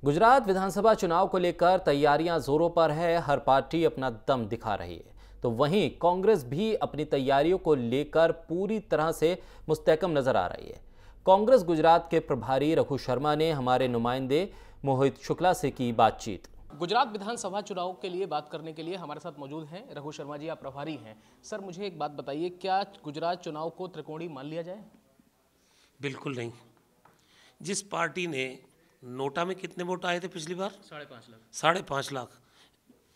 गुजरात विधानसभा चुनाव को लेकर तैयारियां जोरों पर है। हर पार्टी अपना दम दिखा रही है, तो वहीं कांग्रेस भी अपनी तैयारियों को लेकर पूरी तरह से मुस्तहकम नजर आ रही है। कांग्रेस गुजरात के प्रभारी रघु शर्मा ने हमारे नुमाइंदे मोहित शुक्ला से की बातचीत। गुजरात विधानसभा चुनाव के लिए बात करने के लिए हमारे साथ मौजूद हैं रघु शर्मा जी। आप प्रभारी हैं। सर, मुझे एक बात बताइए, क्या गुजरात चुनाव को त्रिकोणीय मान लिया जाए? बिल्कुल नहीं। जिस पार्टी ने नोटा में कितने वोट आए थे पिछली बार? 5.5 लाख। 5.5 लाख।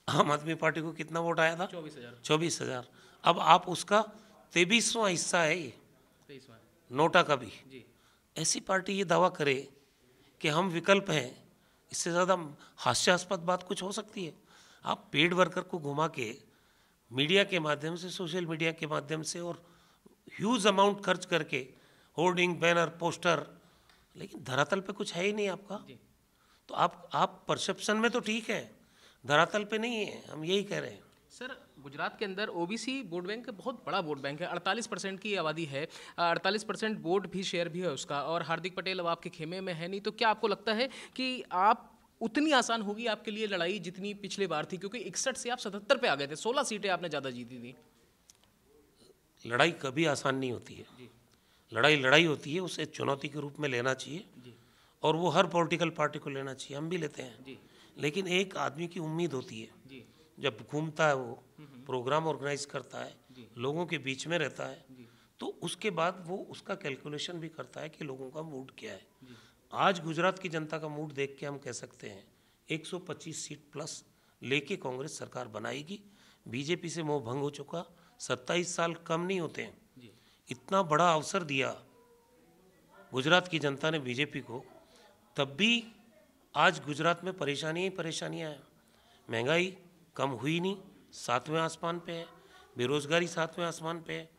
आम आदमी पार्टी को कितना वोट आया था? 24,000। अब आप उसका 23वां हिस्सा है ये 23वां नोटा का भी जी। ऐसी पार्टी ये दावा करे कि हम विकल्प हैं, इससे ज़्यादा हास्यास्पद बात कुछ हो सकती है? आप पेड वर्कर को घुमा के मीडिया के माध्यम से, सोशल मीडिया के माध्यम से और ह्यूज अमाउंट खर्च करके होर्डिंग, बैनर, पोस्टर, लेकिन धरातल पे कुछ है ही नहीं आपका। तो आप परसेप्शन में तो ठीक है, धरातल पे नहीं है। हम यही कह रहे हैं। सर, गुजरात के अंदर ओबीसी वोट बैंक बहुत बड़ा वोट बैंक है। 48% की आबादी है, 48% वोट भी शेयर भी है उसका, और हार्दिक पटेल अब आपके खेमे में है नहीं। तो क्या आपको लगता है कि आप उतनी आसान होगी आपके लिए लड़ाई जितनी पिछली बार थी? क्योंकि 61 से आप 77 पे आ गए थे, 16 सीटें आपने ज़्यादा जीती थी। लड़ाई कभी आसान नहीं होती है। लड़ाई होती है, उसे चुनौती के रूप में लेना चाहिए और वो हर पॉलिटिकल पार्टी को लेना चाहिए। हम भी लेते हैं। लेकिन एक आदमी की उम्मीद होती है, जब घूमता है, वो प्रोग्राम ऑर्गेनाइज करता है, लोगों के बीच में रहता है, तो उसके बाद वो उसका कैलकुलेशन भी करता है कि लोगों का मूड क्या है। आज गुजरात की जनता का मूड देख के हम कह सकते हैं 125 सीट प्लस लेके कांग्रेस सरकार बनाएगी। बीजेपी से मोह भंग हो चुका। 27 साल कम नहीं होते हैं। इतना बड़ा अवसर दिया गुजरात की जनता ने बीजेपी को, तब भी आज गुजरात में परेशानियाँ ही परेशानियाँ हैं। महंगाई कम हुई नहीं, 7वें आसमान पे है। बेरोजगारी 7वें आसमान पे है।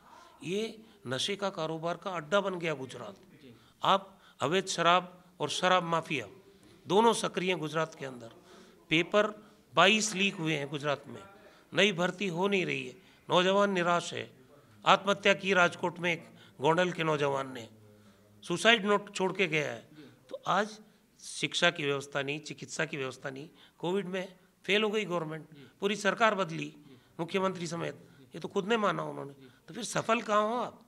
ये नशे का कारोबार का अड्डा बन गया गुजरात। आप अवैध शराब और शराब माफिया दोनों सक्रिय हैं गुजरात के अंदर। पेपर 22 लीक हुए हैं गुजरात में। नई भर्ती हो नहीं रही है। नौजवान निराश है। आत्महत्या की राजकोट में एक गोंडल के नौजवान ने, सुसाइड नोट छोड़ के गया है। तो आज शिक्षा की व्यवस्था नहीं, चिकित्सा की व्यवस्था नहीं। कोविड में फेल हो गई गवर्नमेंट, पूरी सरकार बदली, मुख्यमंत्री समेत। ये तो खुद ने माना उन्होंने। तो फिर सफल कहाँ हो आप?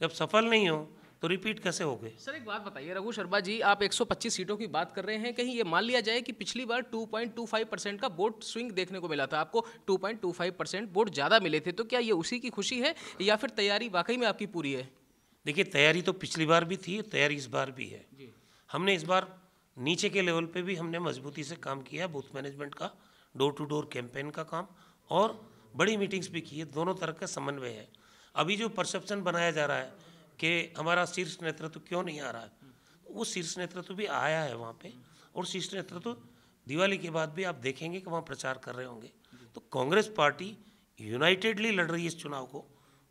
जब सफल नहीं हो तो रिपीट कैसे हो गए? सर, एक बात बताइए रघु शर्मा जी, आप 125 सीटों की बात कर रहे हैं। कहीं ये मान लिया जाए कि पिछली बार 2.25% का वोट स्विंग देखने को मिला था, आपको 2.25% वोट ज़्यादा मिले थे, तो क्या ये उसी की खुशी है या फिर तैयारी वाकई में आपकी पूरी है? देखिए, तैयारी तो पिछली बार भी थी, तैयारी इस बार भी है। हमने इस बार नीचे के लेवल पे भी हमने मजबूती से काम किया। बूथ मैनेजमेंट का, डोर टू डोर कैंपेन का काम, और बड़ी मीटिंग्स भी की है। दोनों तरह का समन्वय है। अभी जो परसेप्शन बनाया जा रहा है कि हमारा शीर्ष नेतृत्व क्यों नहीं आ रहा है, वो शीर्ष नेतृत्व भी आया है वहाँ पे, और शीर्ष नेतृत्व दिवाली के बाद भी आप देखेंगे कि वहाँ प्रचार कर रहे होंगे। तो कांग्रेस पार्टी यूनाइटेडली लड़ रही है इस चुनाव को,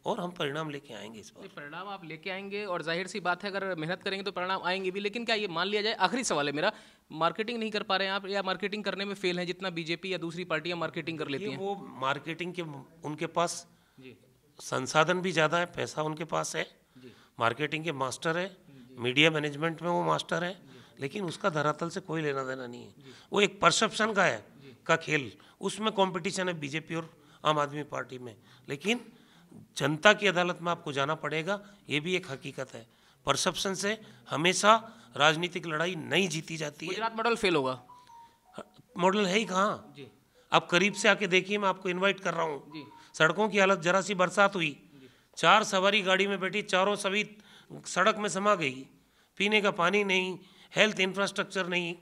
और हम परिणाम लेके आएंगे इस बार। परिणाम आप लेके आएंगे, और जाहिर सी बात है अगर मेहनत करेंगे तो परिणाम आएंगे भी। लेकिन क्या ये मान लिया जाए, आखिरी सवाल है मेरा, मार्केटिंग नहीं कर पा रहे हैं आप, या मार्केटिंग करने में फेल है जितना बीजेपी या दूसरी पार्टियां मार्केटिंग कर लेती हैं? वो मार्केटिंग के उनके पास संसाधन भी ज़्यादा है, पैसा उनके पास है, मार्केटिंग के मास्टर है, मीडिया मैनेजमेंट में वो मास्टर है, लेकिन उसका धरातल से कोई लेना देना नहीं है। वो एक परसेप्शन का है का खेल, उसमें कंपटीशन है बीजेपी और आम आदमी पार्टी में। लेकिन जनता की अदालत में आपको जाना पड़ेगा, ये भी एक हकीकत है। परसेप्शन से हमेशा राजनीतिक लड़ाई नहीं जीती जाती है। गुजरात मॉडल फेल होगा? मॉडल है ही कहाँ? आप करीब से आके देखिए, मैं आपको इनवाइट कर रहा हूँ। सड़कों की हालत, जरा सी बरसात हुई, 4 सवारी गाड़ी में बैठी, चारों सभी सड़क में समा गई। पीने का पानी नहीं, हेल्थ इंफ्रास्ट्रक्चर नहीं,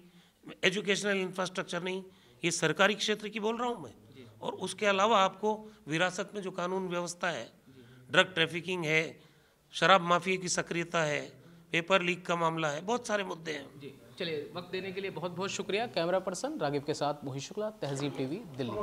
एजुकेशनल इंफ्रास्ट्रक्चर नहीं। ये सरकारी क्षेत्र की बोल रहा हूँ मैं। और उसके अलावा आपको विरासत में जो कानून व्यवस्था है, ड्रग ट्रैफिकिंग है, शराब माफिया की सक्रियता है, पेपर लीक का मामला है, बहुत सारे मुद्दे हैं। चलिए, वक्त देने के लिए बहुत बहुत शुक्रिया। कैमरा पर्सन रागिब के साथ मोहित शुक्ला, तहजीब टीवी, दिल्ली।